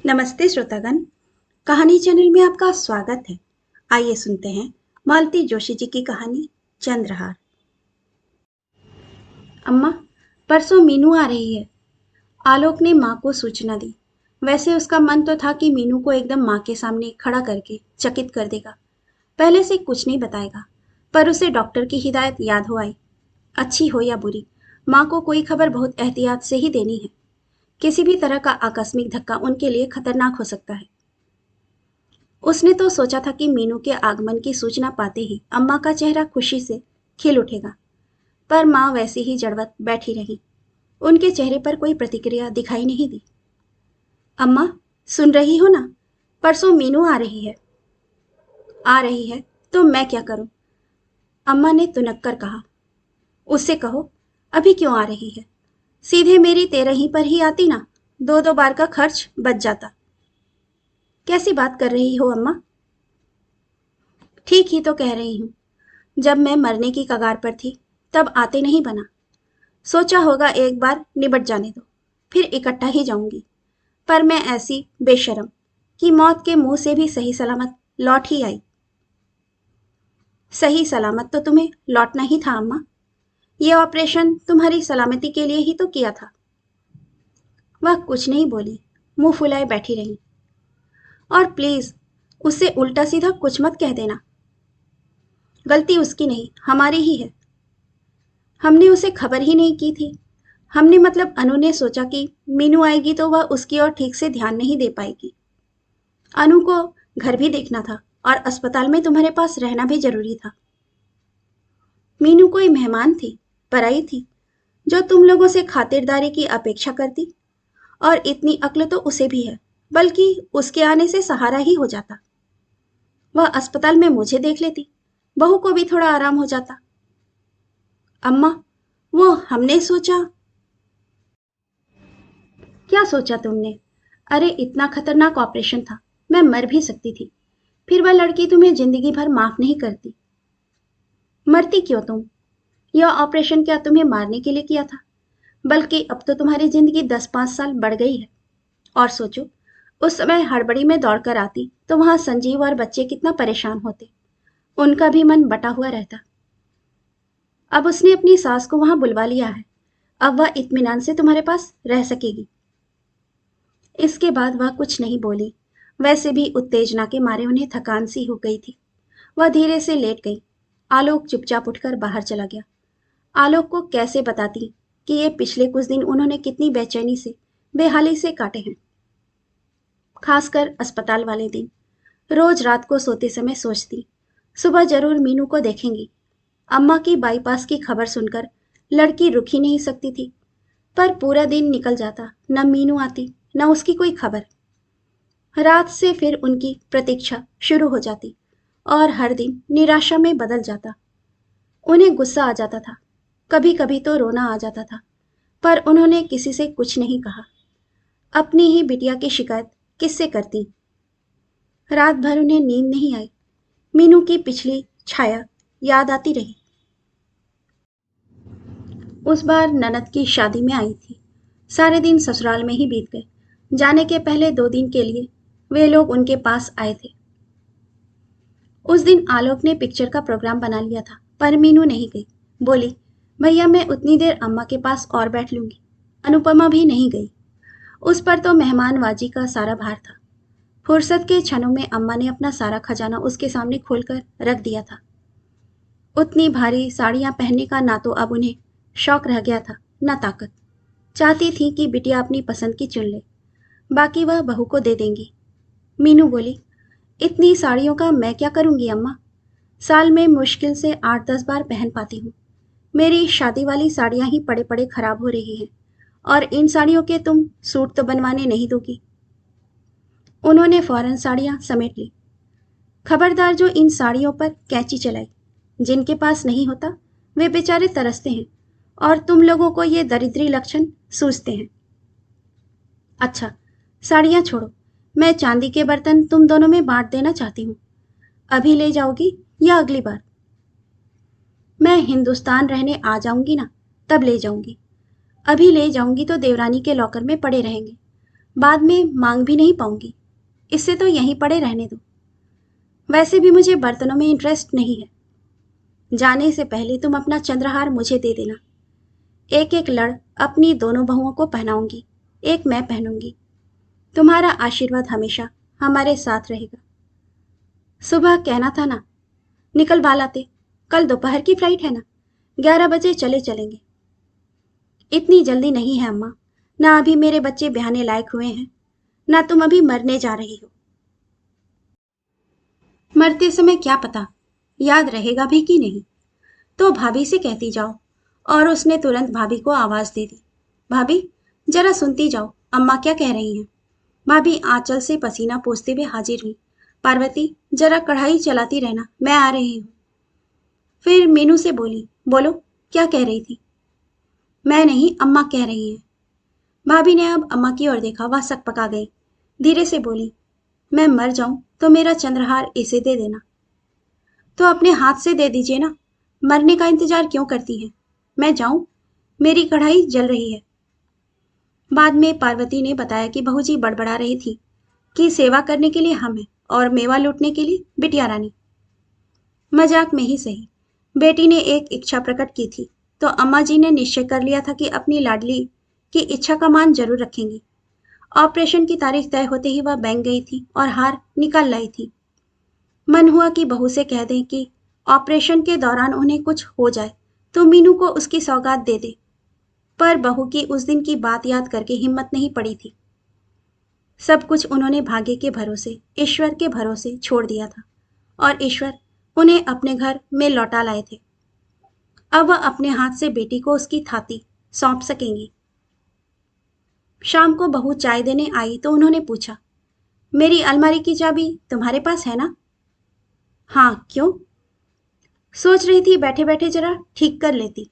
नमस्ते श्रोतागण। कहानी चैनल में आपका स्वागत है। आइए सुनते हैं मालती जोशी जी की कहानी चंद्रहार। अम्मा, परसों मीनू आ रही है। आलोक ने माँ को सूचना दी। वैसे उसका मन तो था कि मीनू को एकदम माँ के सामने खड़ा करके चकित कर देगा, पहले से कुछ नहीं बताएगा। पर उसे डॉक्टर की हिदायत याद हो आई। अच्छी हो या बुरी, माँ को कोई खबर बहुत एहतियात से ही देनी है। किसी भी तरह का आकस्मिक धक्का उनके लिए खतरनाक हो सकता है। उसने तो सोचा था कि मीनू के आगमन की सूचना पाते ही अम्मा का चेहरा खुशी से खिल उठेगा, पर माँ वैसी ही जड़वत बैठी रही। उनके चेहरे पर कोई प्रतिक्रिया दिखाई नहीं दी। अम्मा, सुन रही हो ना? परसों मीनू आ रही है। आ रही है तो मैं क्या करूं? अम्मा ने तुनक कर कहा। उससे कहो अभी क्यों आ रही है। सीधे मेरी तेरही पर ही आती ना, दो दो बार का खर्च बच जाता। कैसी बात कर रही हो अम्मा? ठीक ही तो कह रही हूं। जब मैं मरने की कगार पर थी तब आते नहीं बना। सोचा होगा एक बार निबट जाने दो, फिर इकट्ठा ही जाऊंगी। पर मैं ऐसी बेशरम कि मौत के मुंह से भी सही सलामत लौट ही आई। सही सलामत तो तुम्हें लौटना ही था अम्मा। ये ऑपरेशन तुम्हारी सलामती के लिए ही तो किया था। वह कुछ नहीं बोली, मुंह फुलाए बैठी रही। और प्लीज उससे उल्टा सीधा कुछ मत कह देना। गलती उसकी नहीं, हमारी ही है। हमने उसे खबर ही नहीं की थी। हमने मतलब अनु ने सोचा कि मीनू आएगी तो वह उसकी ओर ठीक से ध्यान नहीं दे पाएगी। अनु को घर भी देखना था और अस्पताल में तुम्हारे पास रहना भी जरूरी था। मीनू कोई मेहमान थी, पराई थी, जो तुम लोगों से खातिरदारी की अपेक्षा करती। और इतनी अक्ल तो उसे भी है, बल्कि उसके आने से सहारा ही हो जाता। वह अस्पताल में मुझे देख लेती, बहू को भी थोड़ा आराम हो जाता। अम्मा, वो हमने सोचा। क्या सोचा तुमने? अरे इतना खतरनाक ऑपरेशन था, मैं मर भी सकती थी। फिर वह लड़की तुम्हें जिंदगी भर माफ नहीं करती। मरती क्यों तुम? यह ऑपरेशन क्या तुम्हें मारने के लिए किया था? बल्कि अब तो तुम्हारी जिंदगी 10-5 साल बढ़ गई है। और सोचो, उस समय हड़बड़ी में दौड़कर आती तो वहां संजीव और बच्चे कितना परेशान होते। उनका भी मन बटा हुआ रहता। अब उसने अपनी सास को वहां बुलवा लिया है। अब वह इत्मीनान से तुम्हारे पास रह सकेगी। इसके बाद वह कुछ नहीं बोली। वैसे भी उत्तेजना के मारे उन्हें थकान सी हो गई थी। वह धीरे से लेट गई। आलोक चुपचाप उठकर बाहर चला गया। आलोक को कैसे बताती कि ये पिछले कुछ दिन उन्होंने कितनी बेचैनी से, बेहाली से काटे हैं। खासकर अस्पताल वाले दिन। रोज रात को सोते समय सोचती, सुबह जरूर मीनू को देखेंगी। अम्मा की बाईपास की खबर सुनकर लड़की रुक ही नहीं सकती थी। पर पूरा दिन निकल जाता, न मीनू आती न उसकी कोई खबर। रात से फिर उनकी प्रतीक्षा शुरू हो जाती और हर दिन निराशा में बदल जाता। उन्हें गुस्सा आ जाता था, कभी कभी तो रोना आ जाता था। पर उन्होंने किसी से कुछ नहीं कहा। अपनी ही बिटिया की शिकायत किससे करती? रात भर उन्हें नींद नहीं आई। मीनू की पिछली छाया याद आती रही। उस बार ननद की शादी में आई थी। सारे दिन ससुराल में ही बीत गए। जाने के पहले 2 दिन के लिए वे लोग उनके पास आए थे। उस दिन आलोक ने पिक्चर का प्रोग्राम बना लिया था, पर मीनू नहीं गई। बोली, भैया मैं उतनी देर अम्मा के पास और बैठ लूंगी। अनुपमा भी नहीं गई। उस पर तो मेहमानवाजी का सारा भार था। फुर्सत के क्षणों में अम्मा ने अपना सारा खजाना उसके सामने खोलकर रख दिया था। उतनी भारी साड़ियां पहनने का ना तो अब उन्हें शौक रह गया था, न ताकत। चाहती थी कि बिटिया अपनी पसंद की चुन ले, बाकी वह बहू को दे देंगी। मीनू बोली, इतनी साड़ियों का मैं क्या करूंगी अम्मा? साल में मुश्किल से 8-10 बार पहन पाती हूँ। मेरी शादी वाली साड़ियां ही पड़े पड़े खराब हो रही हैं, और इन साड़ियों के तुम सूट तो बनवाने नहीं दोगी। उन्होंने फौरन साड़ियां समेट ली। खबरदार जो इन साड़ियों पर कैंची चलाई। जिनके पास नहीं होता वे बेचारे तरसते हैं, और तुम लोगों को ये दरिद्री लक्षण सूझते हैं। अच्छा, साड़ियां छोड़ो। मैं चांदी के बर्तन तुम दोनों में बांट देना चाहती हूँ। अभी ले जाओगी या अगली बार? मैं हिंदुस्तान रहने आ जाऊंगी ना, तब ले जाऊंगी। अभी ले जाऊंगी तो देवरानी के लॉकर में पड़े रहेंगे। बाद में मांग भी नहीं पाऊंगी। इससे तो यहीं पड़े रहने दो। वैसे भी मुझे बर्तनों में इंटरेस्ट नहीं है। जाने से पहले तुम अपना चंद्रहार मुझे दे देना। एक एक लड़ अपनी दोनों बहुओं को पहनाऊंगी, एक मैं पहनूंगी। तुम्हारा आशीर्वाद हमेशा हमारे साथ रहेगा। सुबह कहना था ना, निकल बालाते। कल दोपहर की फ्लाइट है ना, 11 बजे चलेंगे। इतनी जल्दी नहीं है अम्मा। ना अभी मेरे बच्चे ब्याहने लायक हुए हैं, ना तुम अभी मरने जा रही हो। मरते समय क्या पता याद रहेगा भी कि नहीं। तो भाभी से कहती जाओ। और उसने तुरंत भाभी को आवाज दे दी। भाभी, जरा सुनती जाओ, अम्मा क्या कह रही हैं। भाभी आंचल से पसीना पोंछते हुए हाजिर हुई। पार्वती, जरा कढ़ाई चलाती रहना, मैं आ रही हूँ। फिर मीनू से बोली, बोलो, क्या कह रही थी। मैं नहीं, अम्मा कह रही हैं। भाभी ने अब अम्मा की ओर देखा, वह सकपका गई। धीरे से बोली, मैं मर जाऊं तो मेरा चंद्रहार इसे दे देना। तो अपने हाथ से दे दीजिए ना, मरने का इंतजार क्यों करती हैं। मैं जाऊं, मेरी कढ़ाई जल रही है। बाद में पार्वती ने बताया कि बहू जी बड़बड़ा रही थी कि सेवा करने के लिए हम हैं और मेवा लूटने के लिए बिटिया रानी। मजाक में ही सही, बेटी ने एक इच्छा प्रकट की थी तो अम्मा जी ने निश्चय कर लिया था कि अपनी लाडली की इच्छा का मान जरूर रखेंगी। ऑपरेशन की तारीख तय होते ही वह बैंक गई थी और हार निकाल लाई थी। मन हुआ कि बहू से कह दें कि ऑपरेशन के दौरान उन्हें कुछ हो जाए तो मीनू को उसकी सौगात दे दे। पर बहू की उस दिन की बात याद करके हिम्मत नहीं पड़ी थी। सब कुछ उन्होंने भाग्य के भरोसे, ईश्वर के भरोसे छोड़ दिया था और ईश्वर उन्हें अपने घर में लौटा लाए थे। अब वह अपने हाथ से बेटी को उसकी थाती सौंप सकेंगी। शाम को बहू चाय देने आई तो उन्होंने पूछा, मेरी अलमारी की चाबी तुम्हारे पास है ना। हाँ, क्यों। सोच रही थी बैठे बैठे जरा ठीक कर लेती।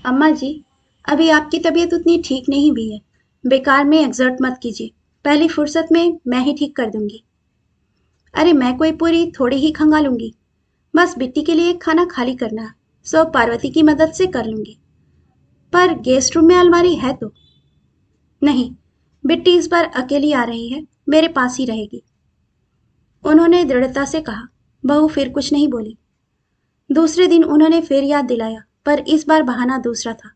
अम्मा जी, अभी आपकी तबीयत उतनी ठीक नहीं भी है। बेकार में एग्जर्ट मत कीजिए, पहली फुर्सत में मैं ही ठीक कर दूंगी। अरे मैं कोई पूरी थोड़ी ही खंगालूंगी, बस बिट्टी के लिए खाना खाली करना, सब पार्वती की मदद से कर लूंगी। पर गेस्ट रूम में अलमारी है तो। नहीं, बिट्टी इस बार अकेली आ रही है, मेरे पास ही रहेगी, उन्होंने दृढ़ता से कहा। बहू फिर कुछ नहीं बोली। दूसरे दिन उन्होंने फिर याद दिलाया, पर इस बार बहाना दूसरा था।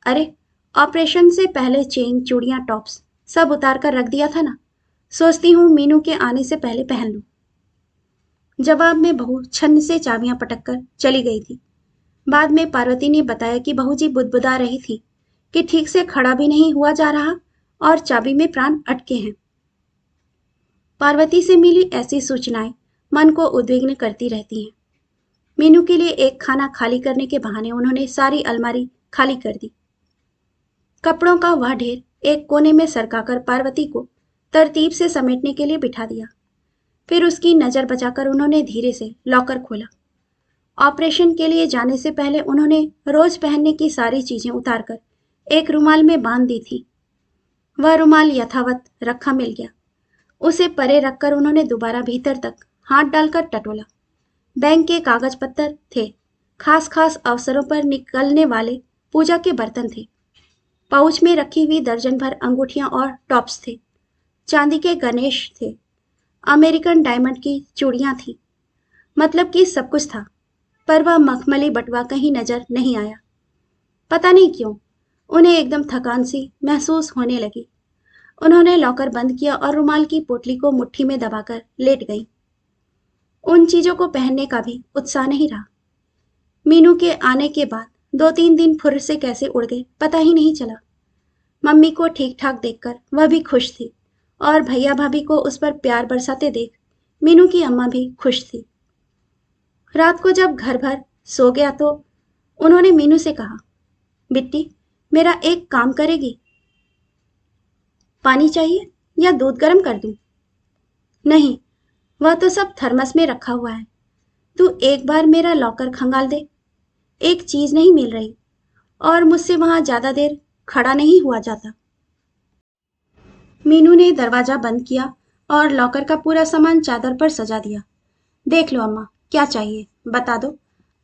अरे, ऑपरेशन से पहले चेन, चूड़ियां, टॉप्स सब उतार कर रख दिया था ना, सोचती हूँ मीनू के आने से पहले पहन लूं। जवाब में बहू छन्न से चाबियां पटक कर चली गई थी। बाद में पार्वती ने बताया कि बहू जी बुदबुदा रही थी कि ठीक से खड़ा भी नहीं हुआ जा रहा और चाबी में प्राण अटके हैं। पार्वती से मिली ऐसी सूचनाएं मन को उद्विग्न करती रहती हैं। मीनू के लिए एक खाना खाली करने के बहाने उन्होंने सारी अलमारी खाली कर दी। कपड़ों का वह ढेर एक कोने में सरकाकर पार्वती को तरतीब से समेटने के लिए बिठा दिया। फिर उसकी नजर बचाकर उन्होंने धीरे से लॉकर खोला। ऑपरेशन के लिए जाने से पहले उन्होंने रोज पहनने की सारी चीजें उतारकर एक रुमाल में बांध दी थी। वह रुमाल यथावत रखा मिल गया। उसे परे रखकर उन्होंने दोबारा भीतर तक हाथ डालकर टटोला। बैंक के कागज पत्तर थे, खास खास अवसरों पर निकलने वाले पूजा के बर्तन थे। पाउच में रखी हुई दर्जन भर अंगूठियां और टॉप्स थे। चांदी के गणेश थे, अमेरिकन डायमंड की चूड़ियां थी। मतलब कि सब कुछ था, पर वह मखमली बटुआ कहीं नजर नहीं आया। पता नहीं क्यों उन्हें एकदम थकान सी महसूस होने लगी। उन्होंने लॉकर बंद किया और रुमाल की पोटली को मुट्ठी में दबाकर लेट गई। उन चीजों को पहनने का भी उत्साह नहीं रहा। मीनू के आने के बाद 2-3 दिन फुर्र से कैसे उड़ गए पता ही नहीं चला। मम्मी को ठीक ठाक देखकर वह भी खुश थी और भैया भाभी को उस पर प्यार बरसाते देख मीनू की अम्मा भी खुश थी। रात को जब घर भर सो गया तो उन्होंने मीनू से कहा, बिट्टी, मेरा एक काम करेगी। पानी चाहिए या दूध गर्म कर दूं। नहीं, वह तो सब थर्मस में रखा हुआ है। तू एक बार मेरा लॉकर खंगाल दे। एक चीज नहीं मिल रही और मुझसे वहां ज्यादा देर खड़ा नहीं हुआ जाता। मीनू ने दरवाजा बंद किया और लॉकर का पूरा सामान चादर पर सजा दिया। देख लो अम्मा, क्या चाहिए बता दो,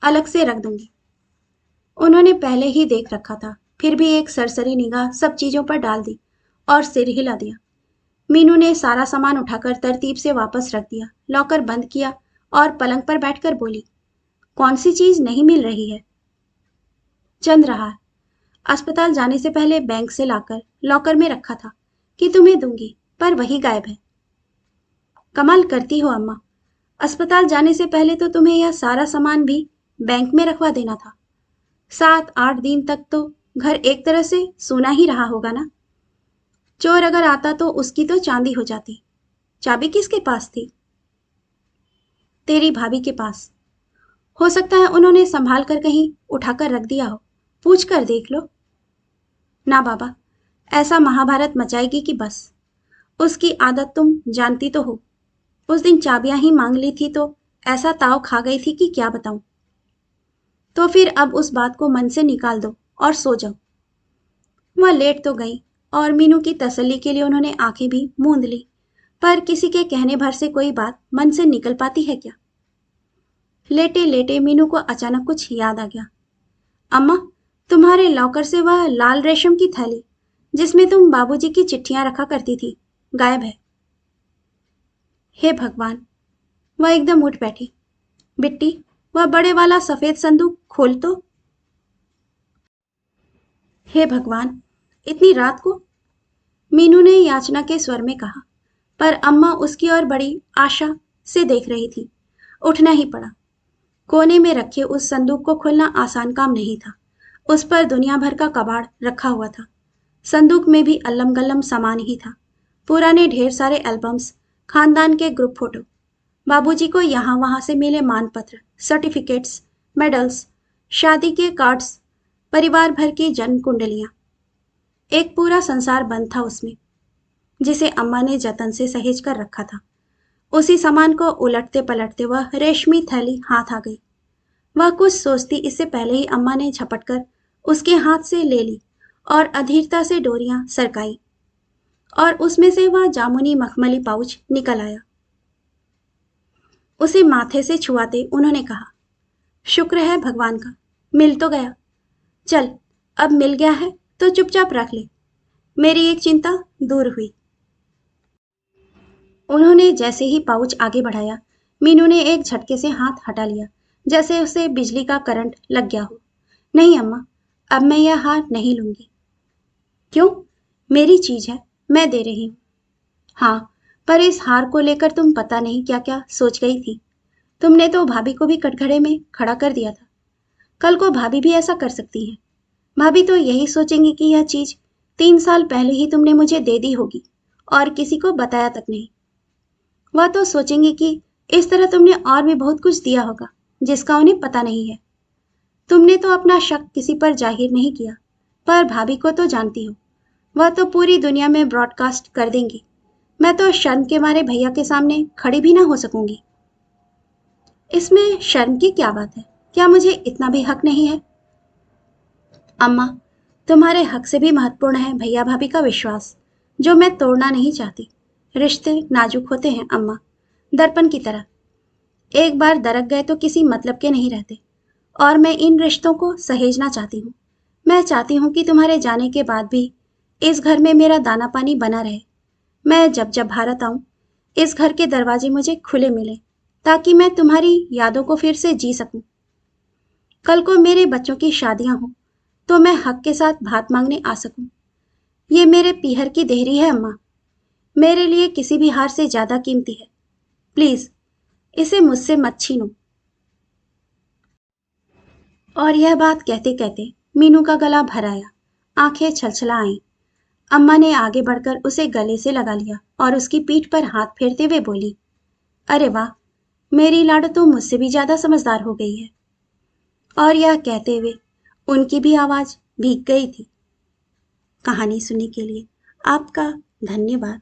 अलग से रख दूंगी। उन्होंने पहले ही देख रखा था, फिर भी एक सरसरी निगाह सब चीजों पर डाल दी और सिर हिला दिया। मीनू ने सारा सामान उठाकर तरतीब से वापस रख दिया, लॉकर बंद किया और पलंग पर बैठकर बोली, कौन सी चीज नहीं मिल रही है? चंद्रहार। अस्पताल जाने से पहले बैंक से लाकर लॉकर में रखा था कि तुम्हें दूंगी, पर वही गायब है। कमाल करती हो अम्मा, अस्पताल जाने से पहले तो तुम्हें यह सारा सामान भी बैंक में रखवा देना था। 7-8 दिन तक तो घर एक तरह से सूना ही रहा होगा ना। चोर अगर आता तो उसकी तो चांदी हो जाती। चाबी किसके पास थी? तेरी भाभी के पास। हो सकता है उन्होंने संभाल कर कहीं उठाकर रख दिया हो, पूछ कर देख लो। ना बाबा, ऐसा महाभारत मचाएगी कि बस। उसकी आदत तुम जानती तो हो। उस दिन चाबियां ही मांग ली थी तो ऐसा ताव खा गई थी कि क्या बताऊं। तो फिर अब उस बात को मन से निकाल दो और सो जाओ। वह लेट तो गई और मीनू की तसल्ली के लिए उन्होंने आंखें भी मूंद ली, पर किसी के कहने भर से कोई बात मन से निकल पाती है क्या? लेटे लेटे मीनू को अचानक कुछ याद आ गया। अम्मा, तुम्हारे लॉकर से वह लाल रेशम की थैली जिसमें तुम बाबूजी की चिट्ठियां रखा करती थी, गायब है। हे भगवान! वह एकदम उठ बैठी। बिट्टी, वह बड़े वाला सफेद संदूक खोल तो। हे भगवान! इतनी रात को? मीनू ने याचना के स्वर में कहा, पर अम्मा उसकी ओर बड़ी आशा से देख रही थी। उठना ही पड़ा। कोने में रखे उस संदूक को खोलना आसान काम नहीं था। उस पर दुनिया भर का कबाड़ रखा हुआ था। संदूक में भी अल्लम गल्लम सामान ही था। पुराने ढेर सारे एल्बम्स, खानदान के ग्रुप फोटो, बाबूजी को यहाँ वहां से मिले मानपत्र, सर्टिफिकेट्स, मेडल्स, शादी के कार्ड्स, परिवार भर की जन्म कुंडलियां। एक पूरा संसार बंद था उसमें, जिसे अम्मा ने जतन से सहेज कर रखा था। उसी सामान को उलटते पलटते वह रेशमी थैली हाथ आ गई। वह कुछ सोचती इससे पहले ही अम्मा ने झपट कर उसके हाथ से ले ली और अधीरता से डोरियां सरकाई, और उसमें से वह जामुनी मखमली पाउच निकल आया। उसे माथे से छुआते उन्होंने कहा, शुक्र है भगवान का, मिल तो गया। चल, अब मिल गया है तो चुपचाप रख ले। मेरी एक चिंता दूर हुई। उन्होंने जैसे ही पाउच आगे बढ़ाया, मीनू ने एक झटके से हाथ हटा लिया, जैसे उसे बिजली का करंट लग गया हो। नहीं अम्मा, अब मैं यह हार नहीं लूंगी। क्यों? मेरी चीज है, मैं दे रही हूँ। हाँ, पर इस हार को लेकर तुम पता नहीं क्या क्या सोच गई थी। तुमने तो भाभी को भी कटघरे में खड़ा कर दिया था। कल को भाभी भी ऐसा कर सकती है। भाभी तो यही सोचेंगी कि यह चीज 3 साल पहले ही तुमने मुझे दे दी होगी और किसी को बताया तक नहीं। वह तो सोचेंगे कि इस तरह तुमने और भी बहुत कुछ दिया होगा जिसका उन्हें पता नहीं है। तुमने तो अपना शक किसी पर जाहिर नहीं किया, पर भाभी को तो जानती हो। वह तो पूरी दुनिया में ब्रॉडकास्ट कर देंगी। मैं तो शर्म के मारे भैया के सामने खड़ी भी ना हो सकूंगी। इसमें शर्म की क्या बात है? क्या मुझे इतना भी हक नहीं है? अम्मा, तुम्हारे हक से भी महत्वपूर्ण है भैया भाभी का विश्वास, जो मैं तोड़ना नहीं चाहती। रिश्ते नाजुक होते हैं अम्मा, दर्पण की तरह। एक बार दरक गए तो किसी मतलब के नहीं रहते, और मैं इन रिश्तों को सहेजना चाहती हूँ। मैं चाहती हूँ कि तुम्हारे जाने के बाद भी इस घर में मेरा दाना पानी बना रहे। मैं जब जब भारत आऊं, इस घर के दरवाजे मुझे खुले मिले, ताकि मैं तुम्हारी यादों को फिर से जी सकूं। कल को मेरे बच्चों की शादियां हों तो मैं हक के साथ भात मांगने आ सकूं। ये मेरे पीहर की देहरी है अम्मा, मेरे लिए किसी भी हार से ज्यादा कीमती है। प्लीज इसे मुझसे मत छीनो। और यह बात कहते कहते मीनू का गला भर आया, आंखें छलछला आईं। अम्मा ने आगे बढ़कर उसे गले से लगा लिया और उसकी पीठ पर हाथ फेरते हुए बोली, अरे वाह, मेरी लाडो तो मुझसे भी ज्यादा समझदार हो गई है। और यह कहते हुए उनकी भी आवाज भीग गई थी। कहानी सुनने के लिए आपका धन्यवाद।